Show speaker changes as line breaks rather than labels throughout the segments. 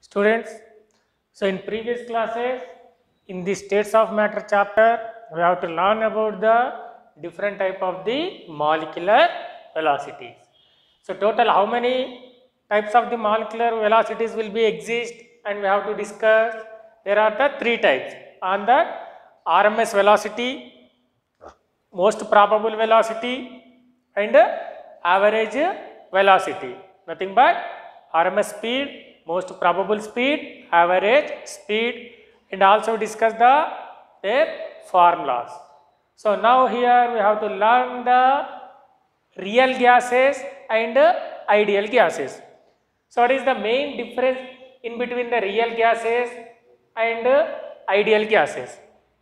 Students, so in previous classes, in the states of matter chapter, we have to learn about the different type of the molecular velocities. So total how many types of the molecular velocities will be exist, and we have to discuss. There are the three types on that: RMS velocity, most probable velocity, and average velocity. Nothing but RMS speed, most probable speed, average speed, and also discuss their formulas. So now here we have to learn the real gases and ideal gases. So what is the main difference in between the real gases and ideal gases?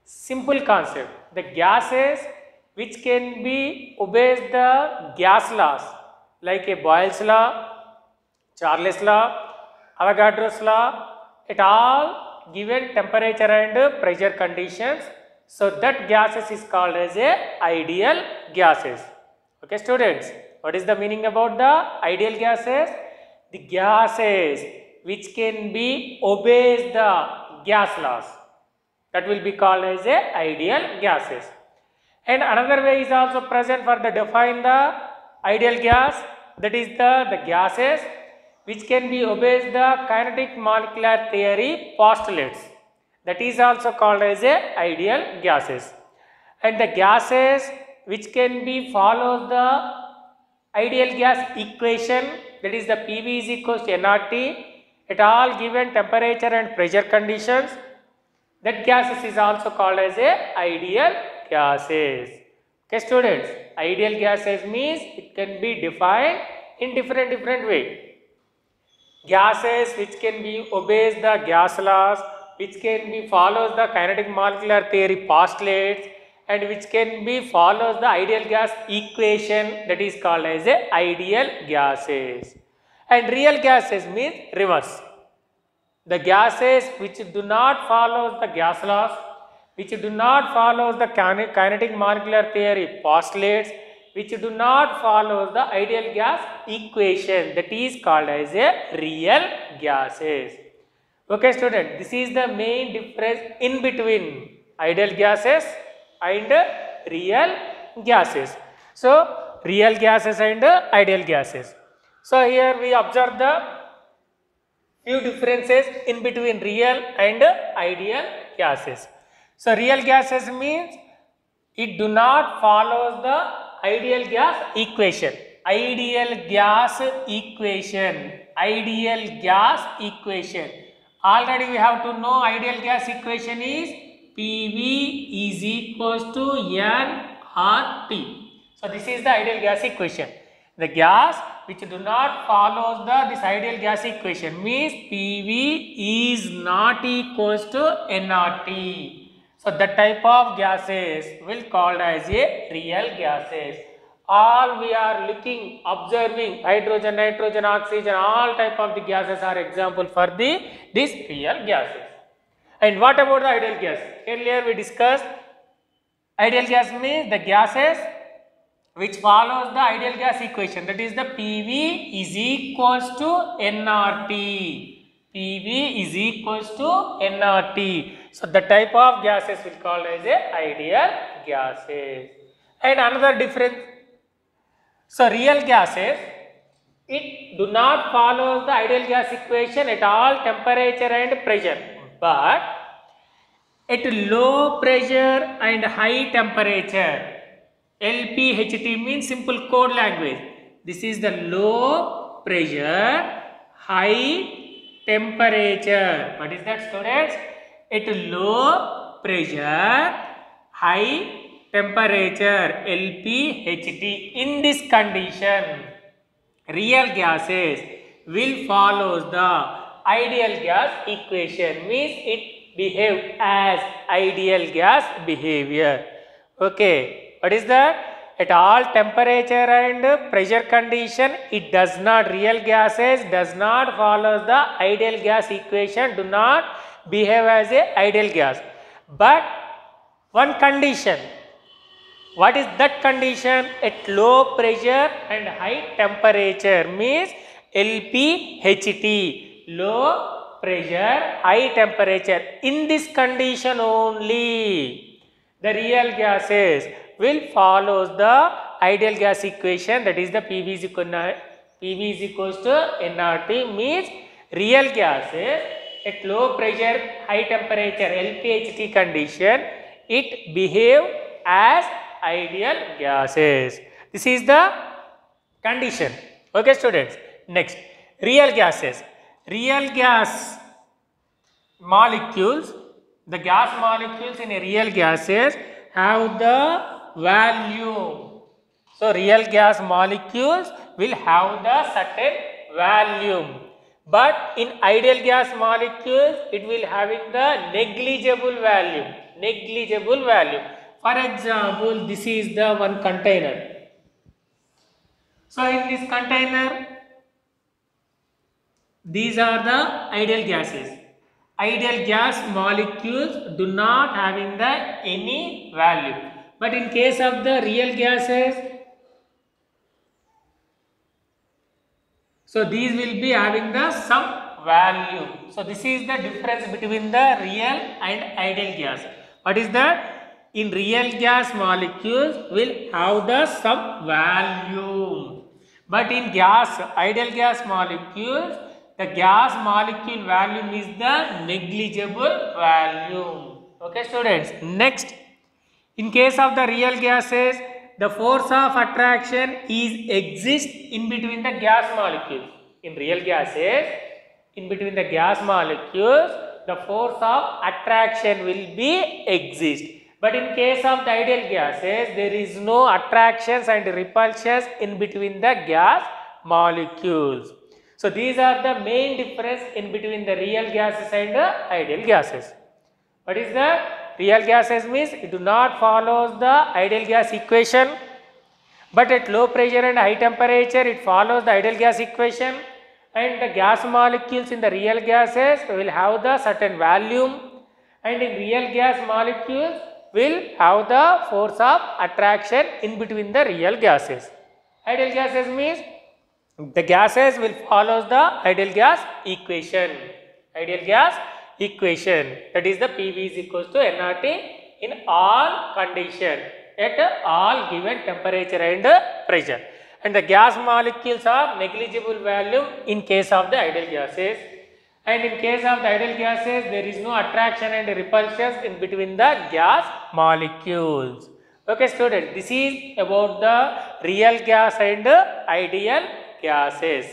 Simple concept. The gases which can be obeys the gas laws like a Boyle's law, Charles law, Avogadro's law, it all given temperature and pressure conditions. So that gases is called as a ideal gases. Okay students, what is the meaning about the ideal gases? The gases which can be obeys the gas laws, that will be called as a ideal gases. And another way is also present for the define the ideal gas, that is the gases which can be obeys the kinetic molecular theory postulates, that is also called as a ideal gases. And the gases which can be follows the ideal gas equation, that is the PV is equals to nRT at all given temperature and pressure conditions, that gases is also called as a ideal gases. Okay students, ideal gases means it can be defined in different way. Gases which can be obeys the gas laws, which can be follows the kinetic molecular theory postulates, and which can be follows the ideal gas equation, that is called as a ideal gases. And real gases means reverse. The gases which do not follow the gas laws, which do not follow the kinetic molecular theory postulates, which do not follow the ideal gas equation, that is called as a real gases. Okay student, this is the main difference in between ideal gases and real gases. So real gases and ideal gases. So here we observe the few differences in between real and ideal gases. So real gases means it do not follow the ideal gas equation. Ideal gas equation. Ideal gas equation. Already we have to know ideal gas equation is PV is equals to nRT. So this is the ideal gas equation. The gas which do not follow this ideal gas equation means PV is not equals to nRT. So that type of gases will called as a real gases. All we are looking, observing hydrogen, nitrogen, oxygen, all type of the gases are example for this real gases. And what about the ideal gas? Earlier we discussed ideal gas means the gases which follows the ideal gas equation, that is the PV is equals to nRT. PV is equals to nRT. So the type of gases will called as a ideal gases. And another difference, so real gases, it do not follow the ideal gas equation at all temperature and pressure, but at low pressure and high temperature. LPHT means simple code language. This is the low pressure, high temperature. What is that students? At low pressure, high temperature, LPHT. In this condition, real gases will follow the ideal gas equation, means it behave as ideal gas behavior. Okay. What is that? At all temperature and pressure condition, it does not, real gases does not follow the ideal gas equation, do not behave as a ideal gas. But one condition, what is that condition? At low pressure and high temperature means LPHT. low pressure, high temperature. In this condition only, the real gases will follow the ideal gas equation, that is the PV is equals to nRT, means real gases at low pressure, high temperature LPHT condition, it behave as ideal gases. This is the condition. Okay students. Next, real gases. Real gas molecules, the gas molecules in a real gases have the volume. So real gas molecules will have the certain volume. But in ideal gas molecules, it will having the negligible value. Negligible value. For example, this is the one container. So in this container, these are the ideal gases. Ideal gas molecules do not having the any value. But in case of the real gases, so these will be having the some value. So this is the difference between the real and ideal gas. What is that? In real gas molecules will have the some value. But in ideal gas molecules, the gas molecule volume is the negligible value. Okay students. Next, in case of the real gases, the force of attraction exists in between the gas molecules. In real gases, in between the gas molecules, the force of attraction will be exist. But in case of the ideal gases, there is no attractions and repulsions in between the gas molecules. So these are the main difference in between the real gases and the ideal gases. What is the real gases means? It do not follow the ideal gas equation, but at low pressure and high temperature it follows the ideal gas equation, and the gas molecules in the real gases will have the certain volume, and in real gas molecules will have the force of attraction in between the real gases. Ideal gases means the gases will follow the ideal gas equation. Ideal gas equation, that is the PV is equals to nRT in all condition at all given temperature and pressure. And the gas molecules are negligible value in case of the ideal gases. And in case of the ideal gases, there is no attraction and repulsions in between the gas molecules. Okay students, this is about the real gas and ideal gases.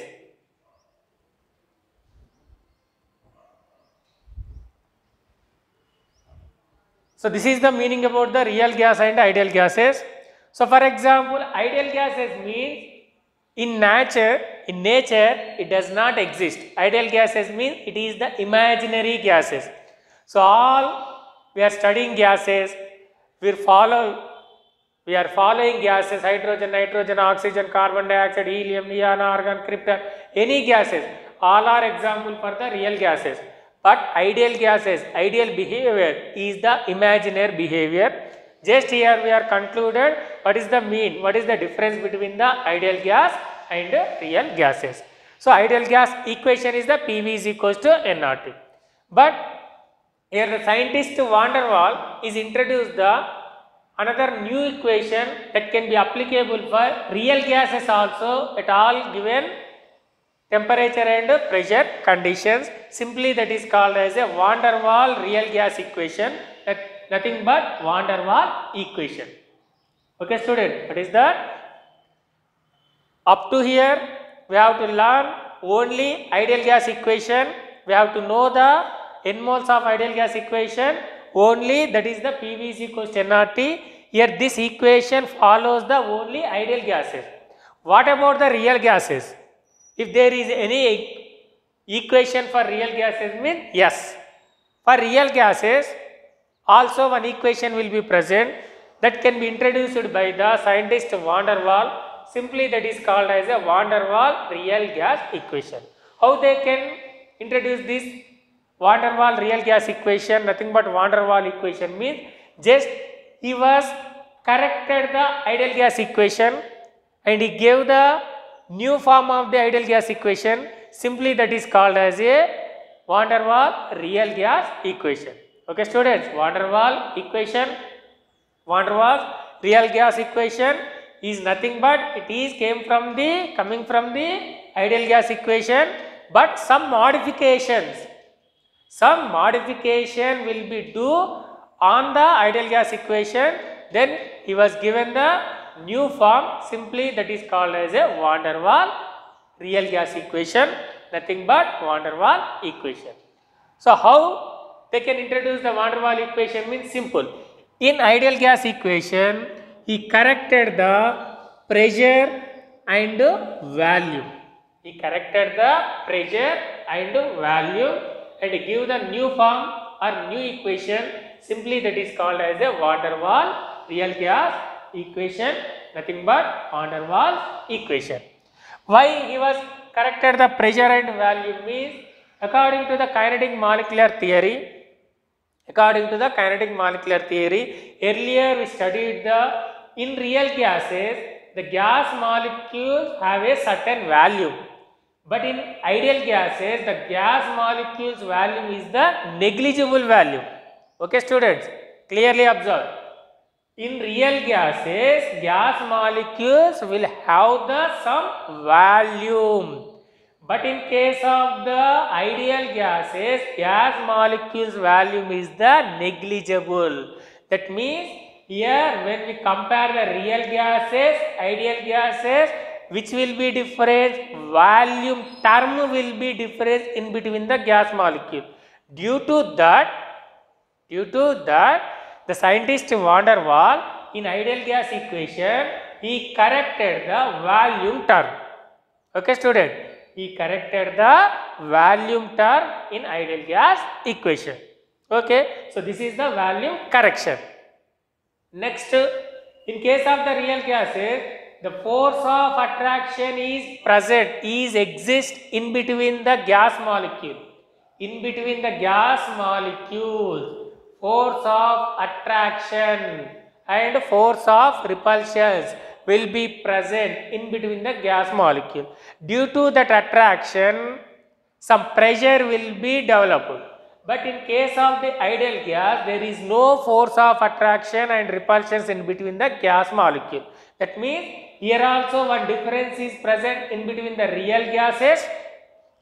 So this is the meaning about the real gas and ideal gases. So for example, ideal gases means in nature it does not exist. Ideal gases means it is the imaginary gases. So all we are studying gases, we are following gases, hydrogen, nitrogen, oxygen, carbon dioxide, helium, neon, argon, krypton, any gases, all are example for the real gases. But ideal gases, ideal behavior is the imaginary behavior. Just here we are concluded what is the mean, what is the difference between the ideal gas and real gases. So ideal gas equation is the PV is equals to nRT. But here the scientist Van der Waal is introduced the another new equation that can be applicable for real gases also at all given temperature and pressure conditions. Simply that is called as a Van der Waal real gas equation, nothing but Van der Waal equation. Okay student, what is that? Up to here we have to learn only ideal gas equation. We have to know the n moles of ideal gas equation only, that is the PV is equals to nRT. Here this equation follows the only ideal gases. What about the real gases? If there is any equation for real gases means yes. For real gases also one equation will be present that can be introduced by the scientist Van der Waal. Simply that is called as a Van der Waal real gas equation. How they can introduce this Van der Waal real gas equation? Nothing but Van der Waal equation means just he was corrected the ideal gas equation and he gave the new form of the ideal gas equation. Simply that is called as a van der Waals real gas equation. Okay students, van der Waals equation, van der Waals real gas equation is nothing but it is coming from the ideal gas equation, but some modification will be due on the ideal gas equation. Then he was given the new form, simply that is called as a van der Waals real gas equation, nothing but van der Waals equation. So how they can introduce the van der Waals equation means simple. In ideal gas equation, he corrected the pressure and volume. He corrected the pressure and volume and give the new form or new equation, simply that is called as a van der Waals real gas equation, nothing but van der Waals equation. Why he was corrected the pressure and volume means, according to the kinetic molecular theory, earlier we studied in real gases, the gas molecules have a certain value. But in ideal gases, the gas molecules value is the negligible value. Okay students, clearly observe. In real gases, gas molecules will have some volume. But in case of the ideal gases, gas molecules volume is the negligible. That means here when we compare the real gases, ideal gases, which will be different? Volume term will be different in between the gas molecule. Due to that, the scientist van der Waals in ideal gas equation, he corrected the volume term. Okay student, he corrected the volume term in ideal gas equation. Okay, so this is the volume correction. Next, in case of the real gases, the force of attraction exists in between the gas molecule. In between the gas molecules, force of attraction and force of repulsion will be present in between the gas molecule. Due to that attraction, some pressure will be developed. But in case of the ideal gas, there is no force of attraction and repulsions in between the gas molecule. That means here also one difference is present in between the real gases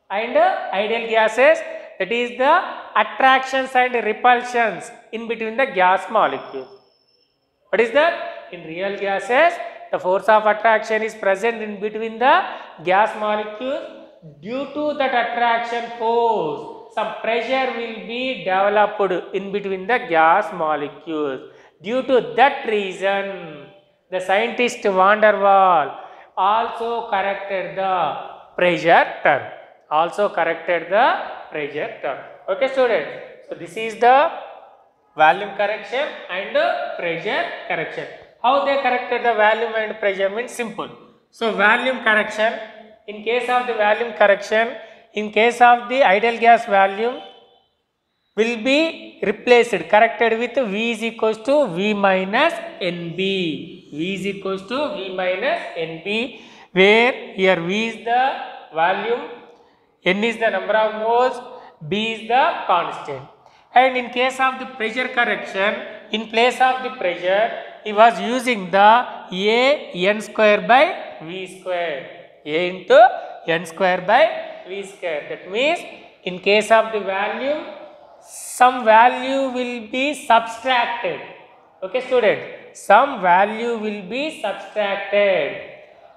and ideal gases, that is the attractions and repulsions in between the gas molecule. What is that? In real gases, the force of attraction is present in between the gas molecules. Due to that attraction force, some pressure will be developed in between the gas molecules. Due to that reason, the scientist van der Waals also corrected the pressure term. Okay students, so this is the volume correction and pressure correction. How they corrected the volume and pressure means simple. So volume correction, in case of the volume correction, in case of the ideal gas volume will be corrected with V is equals to V minus NB. V is equals to V minus NB, where here V is the volume, N is the number of moles, B is the constant. And in case of the pressure correction, in place of the pressure, he was using the A N square by V square. A into N square by V square. That means in case of the volume, some value will be subtracted. Okay student, some value will be subtracted.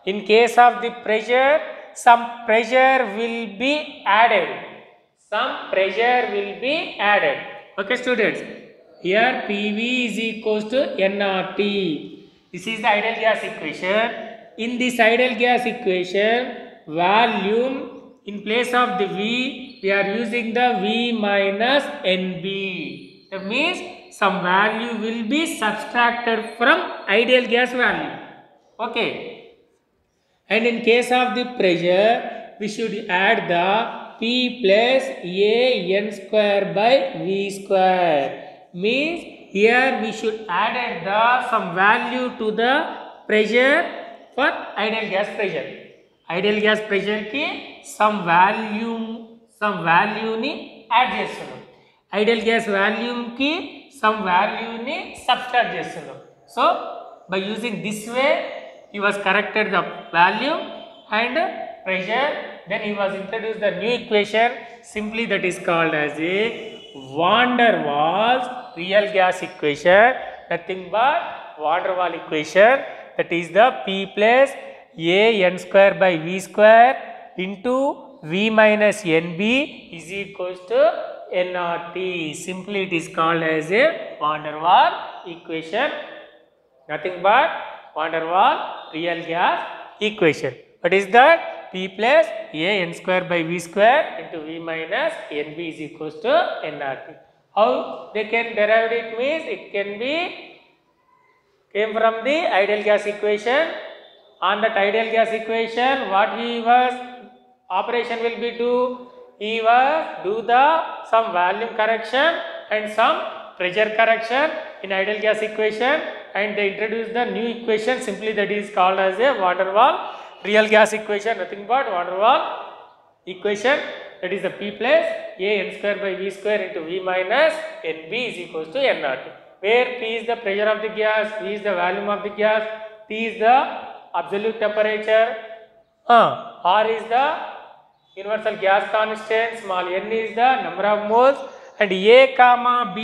In case of the pressure, some pressure will be added. Okay students, here PV is equals to nRT. This is the ideal gas equation. In this ideal gas equation, volume, in place of the V, we are using the V minus NB. That means some value will be subtracted from ideal gas value. Okay. And in case of the pressure, we should add the P plus A N square by V square. Means here we should add some value to the pressure for ideal gas pressure. Ideal gas ప్రెషర్కి some వాల్యూని add చేస్తున్నాం. Ideal gas వాల్యూమ్కి some వాల్యూని subtract చేస్తున్నాం. So by using this way he was corrected the value and pressure, then he was introduced the new equation, simply that is called as a van der Waals real gas equation, nothing but van der Waals equation, that is the P plus a n square by v square into v minus nb is equals to nRT. Simply it is called as a van der Waals equation, nothing but van der Waals real gas equation. What is that? P plus a n square by v square into v minus nb is equals to nRT. How they can derive it means it can be came from the ideal gas equation. On that ideal gas equation, what he was operation will be he was do the some volume correction and some pressure correction in ideal gas equation, and they introduce the new equation, simply that is called as a van der Waals real gas equation, nothing but van der Waals equation, that is the P plus a n square by v square into v minus nb is equals to nRT, where P is the pressure of the gas, V is the volume of the gas, T is the absolute temperature, R is the universal gas constant, small n is the number of moles, and A comma B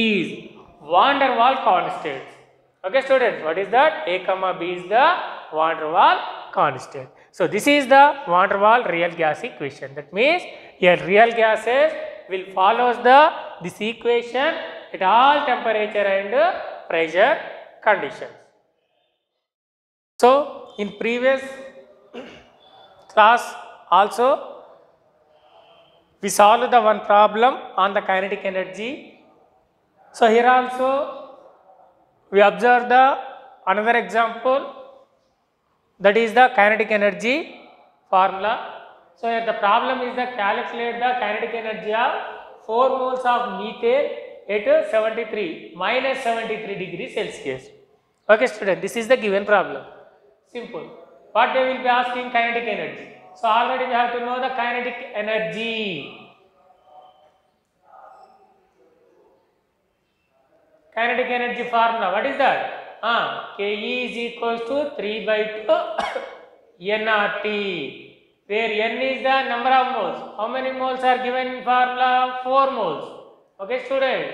is van der Waals constants. Okay students, what is that? A comma B is the van der Waals constant. So this is the van der Waals real gas equation. That means here real gases will follows this equation at all temperature and pressure conditions. So in previous class also we solved the one problem on the kinetic energy. So here also we observe the another example, that is the kinetic energy formula. So here the problem is the calculate the kinetic energy of 4 moles of methane at 73 degrees Celsius. Okay student, this is the given problem. Simple. What they will be asking? Kinetic energy. So already we have to know the kinetic energy. Kinetic energy formula, what is that? Ke is equals to 3 by 2 nRT, where n is the number of moles. How many moles are given in formula? 4 moles. Okay students,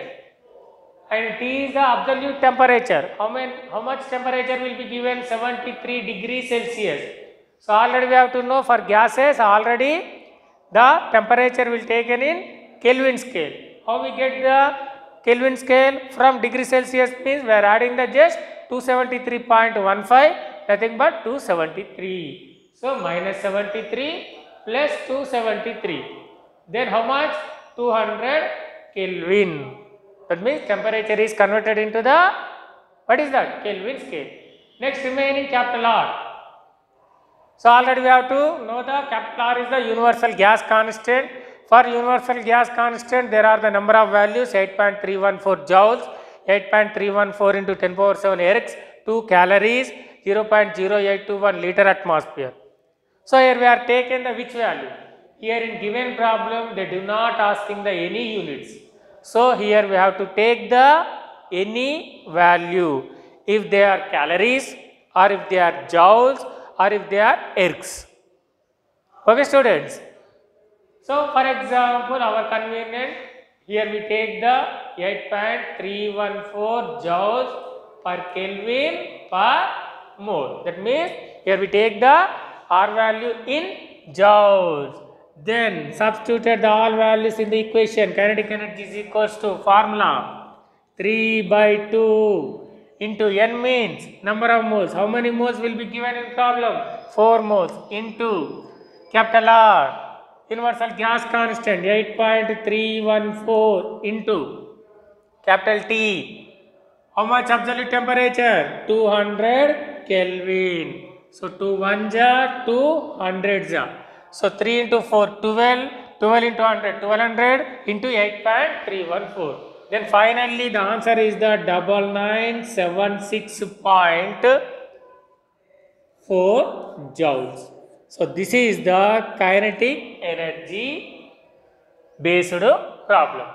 and T is the absolute temperature. How much temperature will be given? 73 degrees Celsius. So already we have to know for gases, already the temperature will taken in Kelvin scale. How we get the Kelvin scale? From degree Celsius means we are adding the just 273.15, nothing but 273. So minus 73 plus 273. Then how much? 200 Kelvin. That means temperature is converted into the, what is that? Kelvin scale. Next remaining capital R. So already we have to know the capital R is the universal gas constant. For universal gas constant there are the number of values 8.314 joules, 8.314 into 10 power 7 ergs, 2 calories, 0.0821 liter atmosphere. So here we are taking the which value? Here in given problem they do not asking the any units. So here we have to take the any value, if they are calories or if they are joules or if they are ergs. Okay students. So for example, our convenient, here we take the 8.314 joules per Kelvin per mole. That means here we take the R value in joules. Then substituted the all values in the equation. Kinetic energy is equals to formula 3 by 2 into n means number of moles. How many moles will be given in problem? 4 moles into capital R, universal gas constant 8.314 into capital T. How much absolute temperature? 200 Kelvin. So 2 1 ja, 2 100 ja. So 3 into 4, 12, 12 into 100, 1200 into 8.314. Then finally the answer is the 9976.4 4 joules. So this is the kinetic energy based problem.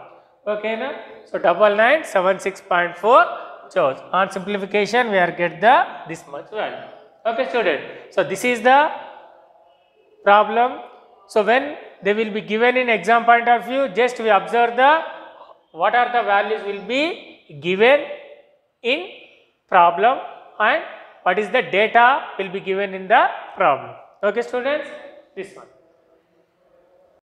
Okay, na? So 9976.4 joules. On simplification, we are get this much value. Okay, student. So this is the problem. So when they will be given in exam point of view, just we observe what are the values will be given in problem and what is the data will be given in the problem. Okay, students, this one.